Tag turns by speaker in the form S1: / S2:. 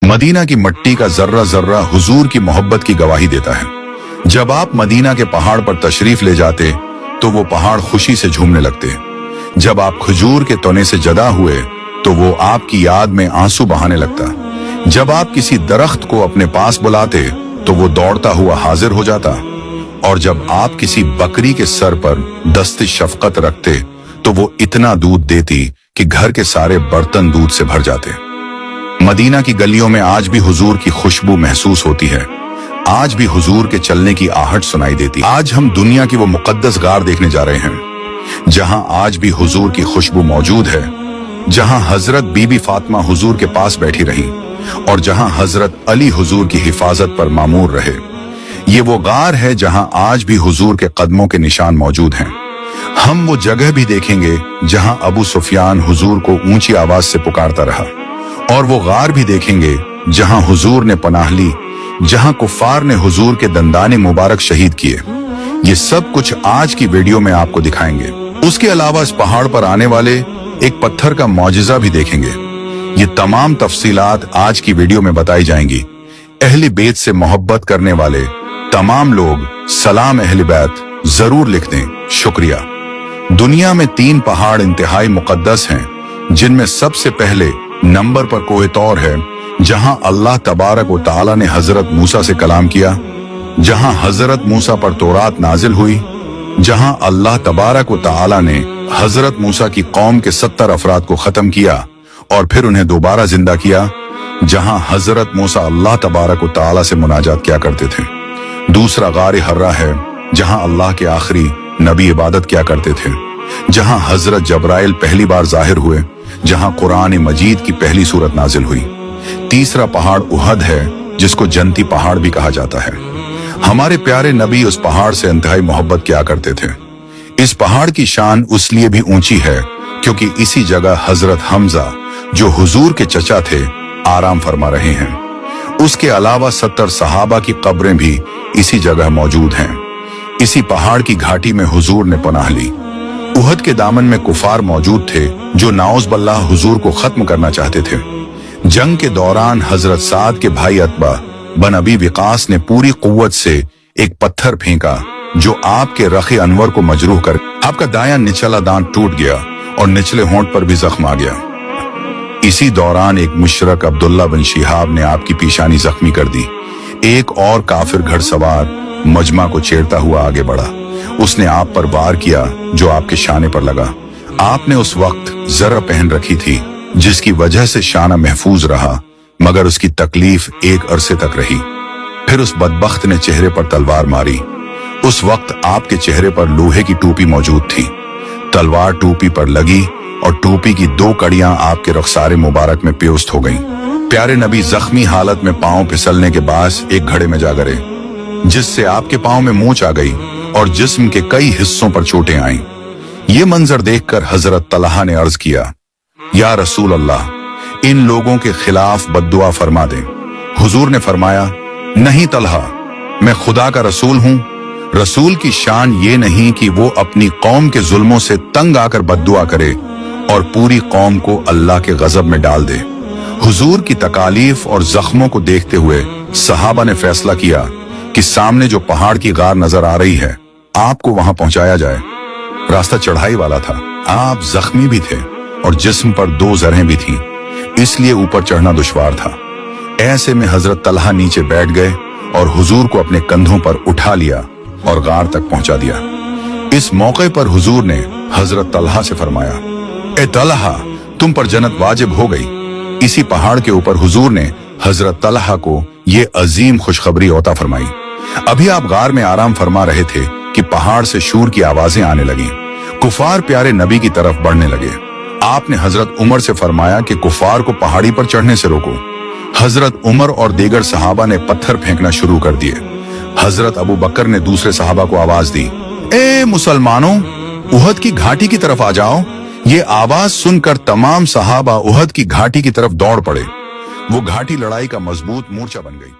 S1: Medina की मिट्टी का जर्रा जर्रा हुजूर की मोहब्बत की गवाही देता है। जब आप मदीना के पहाड़ पर तशरीफ ले जाते तो वो पहाड़ खुशी से झूमने लगते। जब आप खजूर के तने से जदा हुए तो वो आपकी याद में आंसू बहाने लगता। जब आप किसी दरख्त को अपने पास बुलाते तो वो दौड़ता हुआ हाजिर हो जाता। और जब आप किसी बकरी के सर पर दस्ते शफकत रखते तो वो इतना दूध देती कि घर के सारे बर्तन दूध से भर जाते। मदीना की गलियों में आज भी हुजूर की खुशबू महसूस होती है। आज भी हुजूर के चलने की आहट सुनाई देती। आज हम दुनिया की वो मुकद्दस गार देखने जा रहे हैं जहां आज भी हुजूर की खुशबू मौजूद है, जहां हजरत बीबी फातिमा हुजूर के पास बैठी रही और जहां हजरत अली हुजूर की हिफाजत पर मामूर रहे। ये वो गार है जहां आज भी हुजूर के कदमों के निशान मौजूद हैं। हम वो जगह भी देखेंगे जहां अबू सुफियान हुजूर को ऊंची आवाज से पुकारता रहा, और वो गार भी देखेंगे जहां हुजूर ने पनाह ली, जहां कुफार ने हुजूर के दंदाने मुबारक शहीद किए। ये सब कुछ आज की वीडियो में आपको दिखाएंगे। उसके अलावा इस पहाड़ पर आने वाले एक पत्थर का मौजिजा भी देखेंगे। ये तमाम तफसीलात आज की वीडियो में बताई जाएंगी। अहले बैत से मोहब्बत करने वाले तमाम लोग सलाम अहले बैत जरूर लिख दें, शुक्रिया। दुनिया में 3 पहाड़ इंतहाई मुकद्दस हैं, जिनमें सबसे पहले नंबर पर कोह तौर है, जहां अल्लाह तबारक व तआला ने हजरत मूसा से कलाम किया, जहां हजरत मूसा पर तौरात नाजिल हुई, जहां अल्लाह तबारक व तआला ने हजरत मूसा की कौम के 70 अफराद को खत्म किया और फिर उन्हें दोबारा जिंदा किया, जहां हजरत मूसा अल्लाह तबारक व तआला से मुनाजात किया करते थे। दूसरा गार हर्रा है, जहां अल्लाह के आखिरी नबी इबादत किया करते थे, जहां हजरत जब्राइल पहली बार जाहिर हुए, जहां कुरान मजीद की पहली सूरत नाजिल हुई। तीसरा पहाड़ उहद है, जिसको जन्नती पहाड़ भी कहा जाता है। हमारे प्यारे नबी उस पहाड़ से इंतहाई मोहब्बत किया करते थे। इस पहाड़ की शान उसलिए भी ऊंची है क्योंकि इसी जगह हजरत हमजा, जो हुजूर के चचा थे, आराम फरमा रहे हैं। उसके अलावा 70 सहाबा की कब्रें भी इसी जगह मौजूद हैं। इसी पहाड़ की घाटी में हुजूर ने पनाह ली। उहद के दामन में कुफार मौजूद थे जो नाउज़ बिल्लाह हुजूर को खत्म करना चाहते थे। जंग के दौरान हजरत साद के भाई अतबा बन अबी विकास ने पूरी कुव्वत से एक पत्थर फेंका जो आपके रखे अनवर को मजरूह कर आपका दायां निचला दांत टूट गया और निचले होंठ पर भी जख्म आ गया। इसी दौरान एक मुशरक अब्दुल्ला बिन शिहाब ने आपकी पेशानी जख्मी कर दी। एक और काफिर घड़सवार मजमा को छेड़ता हुआ आगे बढ़ा। उसने आप पर वार किया जो आपके शाने पर लगा। आपने उस वक्त जरा पहन रखी थी जिसकी वजह से शाना महफूज रहा, मगर उसकी तकलीफ एक अरसे तक रही। फिर उस बदबख्त ने चेहरे पर तलवार मारी। उस वक्त आपके चेहरे पर लोहे की टोपी मौजूद थी। तलवार टोपी पर लगी और टोपी की 2 कड़ियां आपके रुखसारे मुबारक में प्योस्त हो गईं। प्यारे नबी जख्मी हालत में पांव फिसलने के बाद एक घड़े में जा गिरे, जिससे आपके पांव में मोच आ गई और जिस्म के कई हिस्सों पर चोटें आईं। ये मंजर देखकर हजरत तलहा ने अर्ज किया, या रसूल अल्लाह, इन लोगों के खिलाफ बद्दुआ फरमा दें। हुजूर ने फरमाया, नहीं तलहा, मैं खुदा का रसूल हूं। रसूल की शान ये नहीं कि वो अपनी कौम के जुल्मों से तंग आकर बद्दुआ करे और पूरी कौम को अल्लाह के गजब में डाल दे। हुजूर की तकालीफ और जख्मों को देखते हुए सहाबा ने फैसला किया कि सामने जो पहाड़ की गार नजर आ रही है, आपको वहां पहुंचाया जाए। रास्ता चढ़ाई वाला था, आप जख्मी भी थे और जिस्म पर 2 जरें भी थीं, इसलिए ऊपर चढ़ना दुश्वार था। ऐसे में हजरत तलहा नीचे बैठ गए और हुजूर को अपने कंधों पर उठा लिया और गार तक पहुंचा दिया। इस मौके पर हुजूर ने हजरत तलहा से फरमाया, ए तलहा, तुम पर जन्नत वाजिब हो गई। इसी पहाड़ के ऊपर हुजूर ने हजरत तलहा को ये अजीम खुशखबरी अता फरमाई। अभी आप गार में आराम फरमा रहे थे कि पहाड़ से शूर की आवाजें आने लगी। कुफार प्यारे नबी की तरफ बढ़ने लगे। आपने हजरत उमर से फरमाया कि कुफार को पहाड़ी पर चढ़ने से रोको। हजरत उमर और दीगर सहाबा ने पत्थर फेंकना शुरू कर दिए। हजरत अबू बकर ने दूसरे सहाबा को आवाज दी, ए मुसलमानों, उहद की घाटी की तरफ आ जाओ। ये आवाज सुनकर तमाम सहाबा उहद की घाटी की तरफ दौड़ पड़े। वो घाटी लड़ाई का मजबूत मोर्चा बन गई।